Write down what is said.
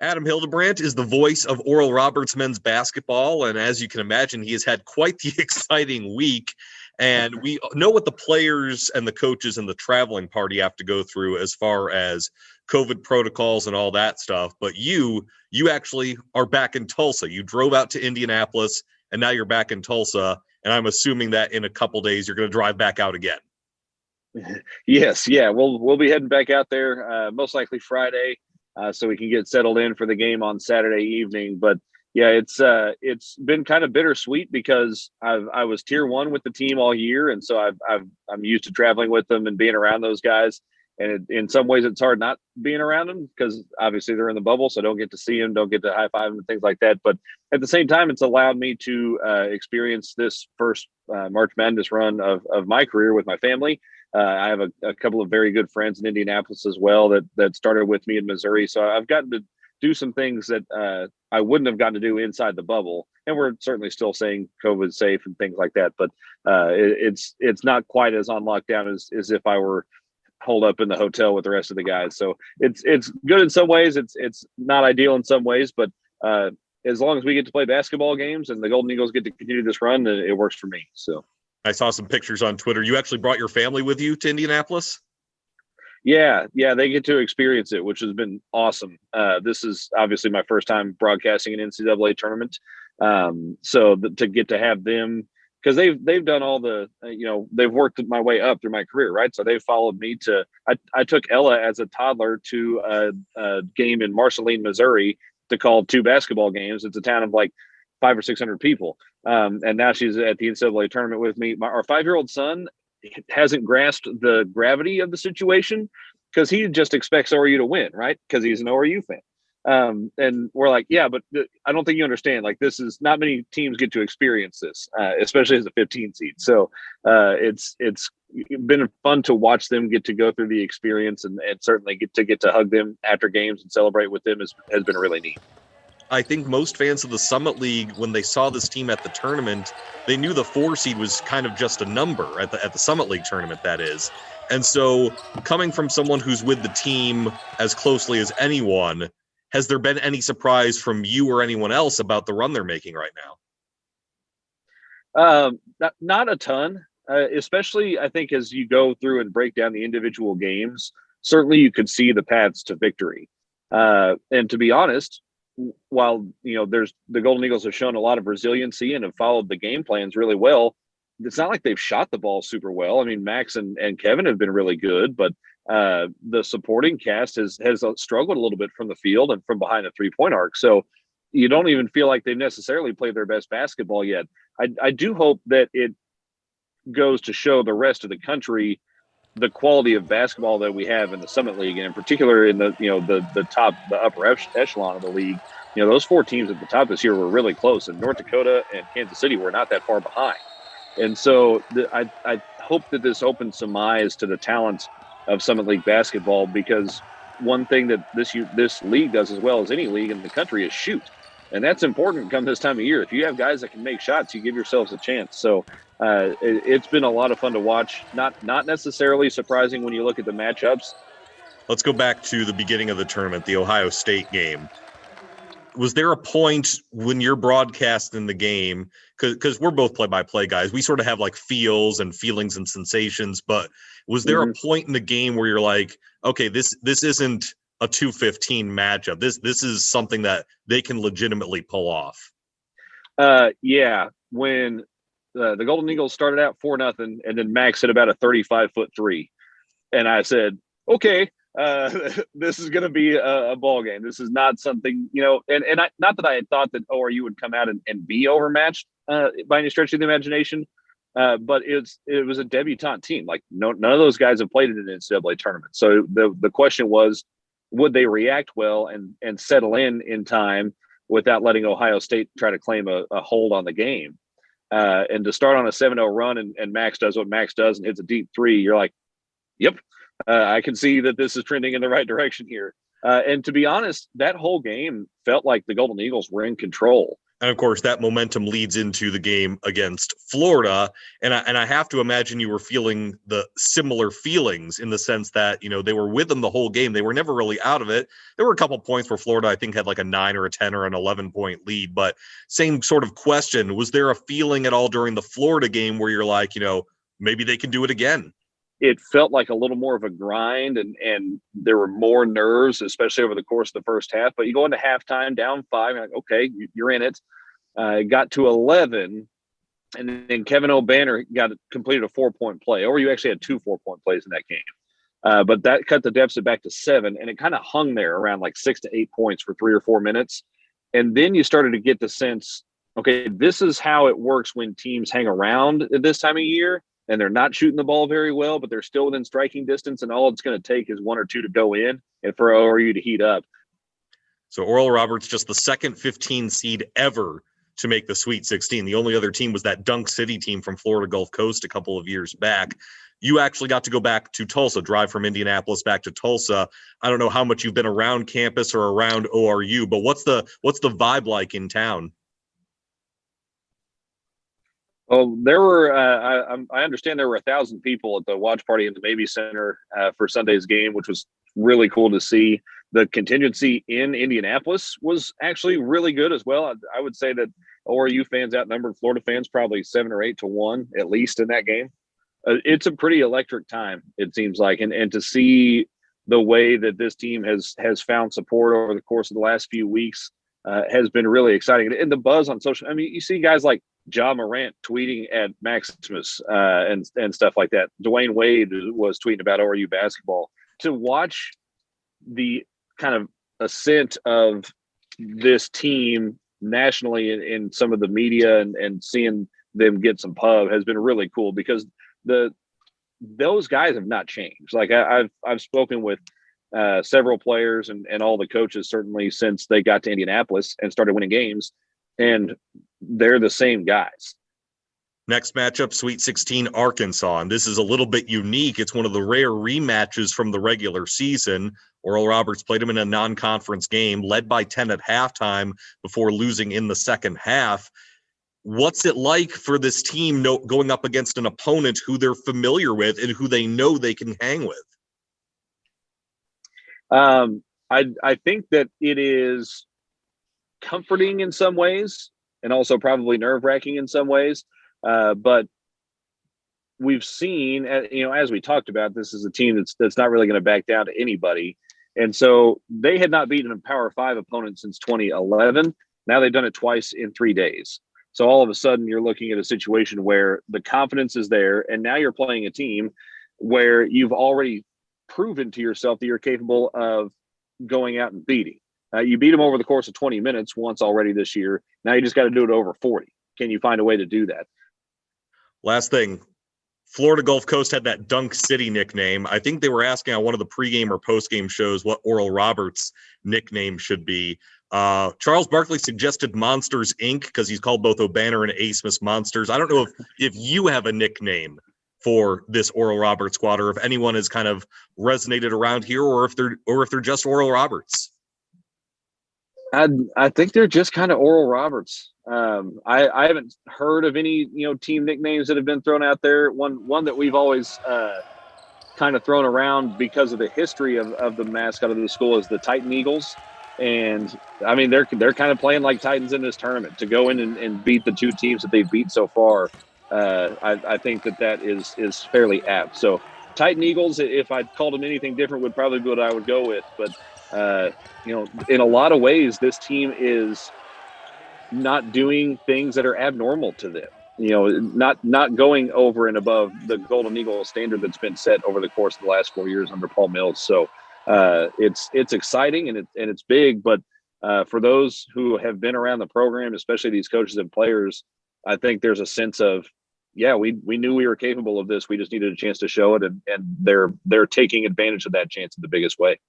Adam Hildebrandt is the voice of Oral Roberts men's basketball, and as you can imagine, he has had quite the exciting week. And we know what the players and the coaches and the traveling party have to go through as far as COVID protocols and all that stuff. But you actually are back in Tulsa. You drove out to Indianapolis, and now you're back in Tulsa. And I'm assuming that in a couple days you're going to drive back out again. Yes, yeah, we'll be heading back out there most likely Friday. So we can get settled in for the game on Saturday evening. But yeah, it's been kind of bittersweet because I was tier 1 with the team all year, and so I'm used to traveling with them and being around those guys. And in some ways, it's hard not being around them because obviously they're in the bubble, so I don't get to see them, don't get to high five them, and things like that. But at the same time, it's allowed me to experience this first March Madness run of my career with my family. I have a couple of very good friends in Indianapolis as well that started with me in Missouri. So I've gotten to do some things that I wouldn't have gotten to do inside the bubble. And we're certainly still saying COVID safe and things like that. But it's not quite as on lockdown as if I were holed up in the hotel with the rest of the guys. So it's good in some ways. It's not ideal in some ways. But as long as we get to play basketball games and the Golden Eagles get to continue this run, it works for me. So. I saw some pictures on Twitter. You actually brought your family with you to Indianapolis? Yeah, they get to experience it, which has been awesome. This is obviously my first time broadcasting an NCAA tournament. So to get to have them, because they've done all the, they've worked my way up through my career, right? So they've followed me I took Ella as a toddler to a game in Marceline, Missouri to call 2 basketball games. It's a town of like 500 or 600 people. And now she's at the NCAA tournament with me. Our 5-year-old son hasn't grasped the gravity of the situation because he just expects ORU to win, right? Because he's an ORU fan. And we're like, yeah, but I don't think you understand. Like, this is not many teams get to experience this, especially as a 15 seed. So it's been fun to watch them get to go through the experience and certainly get to hug them after games and celebrate with them has been really neat. I think most fans of the Summit League, when they saw this team at the tournament, they knew the 4 seed was kind of just a number at the Summit League tournament, that is. And so coming from someone who's with the team as closely as anyone, has there been any surprise from you or anyone else about the run they're making right now? Not a ton, especially I think as you go through and break down the individual games, certainly you could see the paths to victory. And to be honest, while there's the Golden Eagles have shown a lot of resiliency and have followed the game plans really well, it's not like they've shot the ball super well. I mean, Max and Kevin have been really good, but the supporting cast has struggled a little bit from the field and from behind the 3-point arc. So you don't even feel like they've necessarily played their best basketball yet. I do hope that it goes to show the rest of the country the quality of basketball that we have in the Summit League, and in particular in the top, the upper echelon of the league. Those 4 teams at the top this year were really close, and North Dakota and Kansas City were not that far behind. And so I hope that this opens some eyes to the talent of Summit League basketball, because one thing that this league does as well as any league in the country is shoot. And that's important come this time of year. If you have guys that can make shots, you give yourselves a chance. So it's been a lot of fun to watch. Not necessarily surprising when you look at the matchups. Let's go back to the beginning of the tournament, the Ohio State game. Was there a point when you're broadcasting the game, because we're both play-by-play guys, we sort of have like feels and feelings and sensations, but was there a point in the game where you're like, okay, this isn't a 2-15 matchup. This is something that they can legitimately pull off? Yeah. When the Golden Eagles started out 4-0, and then Max hit about a 35-foot 3. And I said, okay, this is going to be a ball game. This is not something, and not that I had thought that ORU would come out and be overmatched by any stretch of the imagination. But it was a debutante team. Like none of those guys have played in an NCAA tournament. So the question was, would they react well and settle in time without letting Ohio State try to claim a hold on the game? And to start on a 7-0 run and Max does what Max does and hits a deep 3, you're like, yep, I can see that this is trending in the right direction here. And to be honest, that whole game felt like the Golden Eagles were in control. And of course, that momentum leads into the game against Florida. And I have to imagine you were feeling the similar feelings in the sense that, they were with them the whole game. They were never really out of it. There were a couple points where Florida, I think, had like a 9 or a 10 or an 11-point lead. But same sort of question. Was there a feeling at all during the Florida game where you're like, maybe they can do it again? It felt like a little more of a grind, and there were more nerves, especially over the course of the first half. But you go into halftime down 5, and like, okay, you're in it. Got to 11, and then Kevin O'Banner completed a 4-point play. Or you actually had 2 4-point plays in that game. But that cut the deficit back to 7, and it kind of hung there around like 6 to 8 points for 3 or 4 minutes. And then you started to get the sense, okay, this is how it works when teams hang around at this time of year. And they're not shooting the ball very well, but they're still within striking distance. And all it's going to take is 1 or 2 to go in and for ORU to heat up. So Oral Roberts, just the second 15 seed ever to make the Sweet 16. The only other team was that Dunk City team from Florida Gulf Coast a couple of years back. You actually got to go back to Tulsa, drive from Indianapolis back to Tulsa. I don't know how much you've been around campus or around ORU, but what's the vibe like in town? Well, there were, I understand there were 1,000 people at the watch party in the Mabee Center for Sunday's game, which was really cool to see. The contingency in Indianapolis was actually really good as well. I would say that ORU fans outnumbered Florida fans probably 7 or 8 to 1, at least in that game. It's a pretty electric time, it seems like. And to see the way that this team has found support over the course of the last few weeks has been really exciting. And the buzz on social, I mean, you see guys like Ja Morant tweeting at Maximus and stuff like that. Dwayne Wade was tweeting about ORU basketball. To watch the kind of ascent of this team nationally in some of the media and seeing them get some pub has been really cool, because those guys have not changed. Like I've spoken with several players and all the coaches certainly since they got to Indianapolis and started winning games, and they're the same guys. Next matchup, Sweet 16, Arkansas. And this is a little bit unique. It's one of the rare rematches from the regular season. Oral Roberts played them in a non-conference game, led by 10 at halftime before losing in the second half. What's it like for this team going up against an opponent who they're familiar with and who they know they can hang with? I think that it is comforting in some ways and also probably nerve-wracking in some ways. But we've seen, as we talked about, this is a team that's not really going to back down to anybody. And so they had not beaten a Power 5 opponent since 2011. Now they've done it twice in 3 days. So all of a sudden you're looking at a situation where the confidence is there, and now you're playing a team where you've already proven to yourself that you're capable of going out and beating. You beat them over the course of 20 minutes once already this year. Now you just got to do it over 40. Can you find a way to do that? Last thing, Florida Gulf Coast had that Dunk City nickname. I think they were asking on one of the pregame or postgame shows what Oral Roberts' nickname should be. Charles Barkley suggested Monsters, Inc. because he's called both O'Banner and Asmus Monsters. I don't know if you have a nickname for this Oral Roberts squad, or if anyone has kind of resonated around here, or if they're just Oral Roberts. I think they're just kind of Oral Roberts. I haven't heard of any team nicknames that have been thrown out there. One that we've always kind of thrown around because of the history of the mascot of the school is the Titan Eagles. And I mean, they're kind of playing like Titans in this tournament to go in and beat the 2 teams that they've beat so far. I think that is fairly apt. So Titan Eagles, if I called them anything different, would probably be what I would go with. But in a lot of ways, this team is not doing things that are abnormal to them. Not going over and above the Golden Eagle standard that's been set over the course of the last 4 years under Paul Mills. So it's exciting and it's big, but for those who have been around the program, especially these coaches and players, I think there's a sense of, we knew we were capable of this. We just needed a chance to show it, and they're taking advantage of that chance in the biggest way.